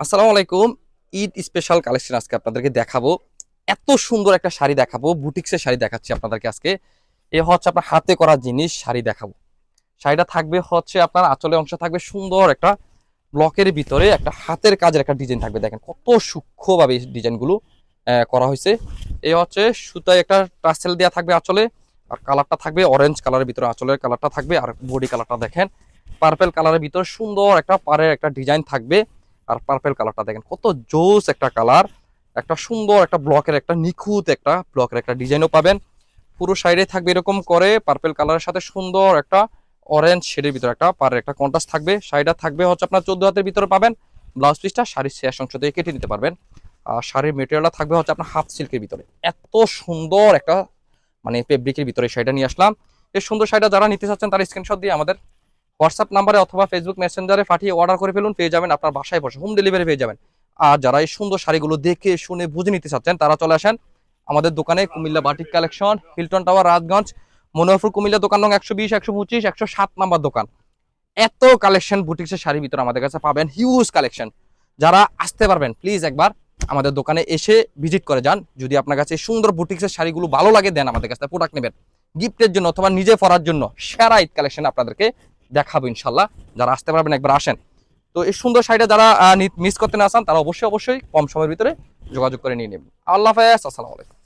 আসসালামু আলাইকুম। Eid special collection আজকে আপনাদেরকে দেখাবো। এত সুন্দর একটা শাড়ি দেখাবো, বুটিক্সের শাড়ি দেখাচ্ছি আপনাদেরকে আজকে। এ হচ্ছে আপনার হাতে করা জিনিস শাড়ি দেখাবো। শাড়িটা থাকবে হচ্ছে আপনার আঁচলের অংশ থাকবে সুন্দর একটা ব্লকের ভিতরে একটা হাতের কাজের একটা ডিজাইন থাকবে। দেখেন কত সূক্ষ্মভাবে এই ডিজাইনগুলো করা হয়েছে। এই হচ্ছে সুতায় একটা টাসেল দেওয়া থাকবে আঁচলে, আর কালারটা থাকবে অরেঞ্জ কালারের ভিতরে, আঁচলের কালারটা থাকবে। আর বডি কালারটা দেখেন পার্পেল কালারের ভিতরে সুন্দর একটা পাড়ের একটা ডিজাইন থাকবে। আর পার্পেল কালারটা দেখেন কত জোস একটা কালার, একটা সুন্দর একটা ব্লকের একটা নিখুঁত একটা ব্লকের একটা ডিজাইনও পাবেন। পুরো সাইডে থাকবে এরকম করে পার্পেল কালারের সাথে সুন্দর একটা অরেঞ্জ শেডের ভিতরে একটা পাড়ের একটা কন্ট্রাস্ট থাকবে। শাড়িটা থাকবে হচ্ছে আপনার 14 হাতের ভিতরে পাবেন। ব্লাউজ পিসটা শাড়ির শেষ অংশ থেকে কেটে নিতে পারবেন। আর শাড়ির মেটেরিয়ালটা থাকবে হচ্ছে আপনার হাফ সিল্কের ভিতরে। এত সুন্দর একটা মানে ফেব্রিকের ভিতরে শাড়িটা নিয়ে আসলাম। এই সুন্দর শাড়িটা যারা নিতে চাচ্ছেন তারা স্ক্রিনশট দিয়ে আমাদের হোয়াটসঅ্যাপ নাম্বারে অথবা ফেসবুক মেসেঞ্জারে পাঠিয়ে অর্ডার করে ফেলুন, পেয়ে যাবেন আপনার বাসায় বসে, হোম ডেলিভারি পেয়ে যাবেন। আর যারা এই সুন্দর শাড়িগুলো দেখে শুনে বুঝে নিতে চাচ্ছেন তারা চলে আসেন আমাদের দোকানে, Comilla batik collection, Hilton tower, Rajganj, Manoharpur, Comilla. দোকান নং 120, 125, 107 নাম্বার দোকান। এত কালেকশন বুটিক্সের শাড়ির ভিতরে আমাদের কাছে পাবেন, হিউজ কালেকশন। যারা আসতে পারবেন প্লিজ একবার আমাদের দোকানে এসে ভিজিট করে যান। যদি আপনার কাছে এই সুন্দর বুটিক্সের শাড়িগুলো ভালো লাগে দেন আমাদের কাছে প্রোডাক্ট নেবেন গিফটের জন্য অথবা নিজে পরার জন্য। সেরা ঈদ কালেকশন আপনাদেরকে দেখাবো ইনশাল্লাহ। যারা আসতে পারবেন একবার আসেন। তো এই সুন্দর শাড়িটা যারা মিস করতে না চান তারা অবশ্যই অবশ্যই কম সময়ের ভিতরে যোগাযোগ করে নিয়ে নেবেন। আল্লাহ হাফেজ, আসসালামু আলাইকুম।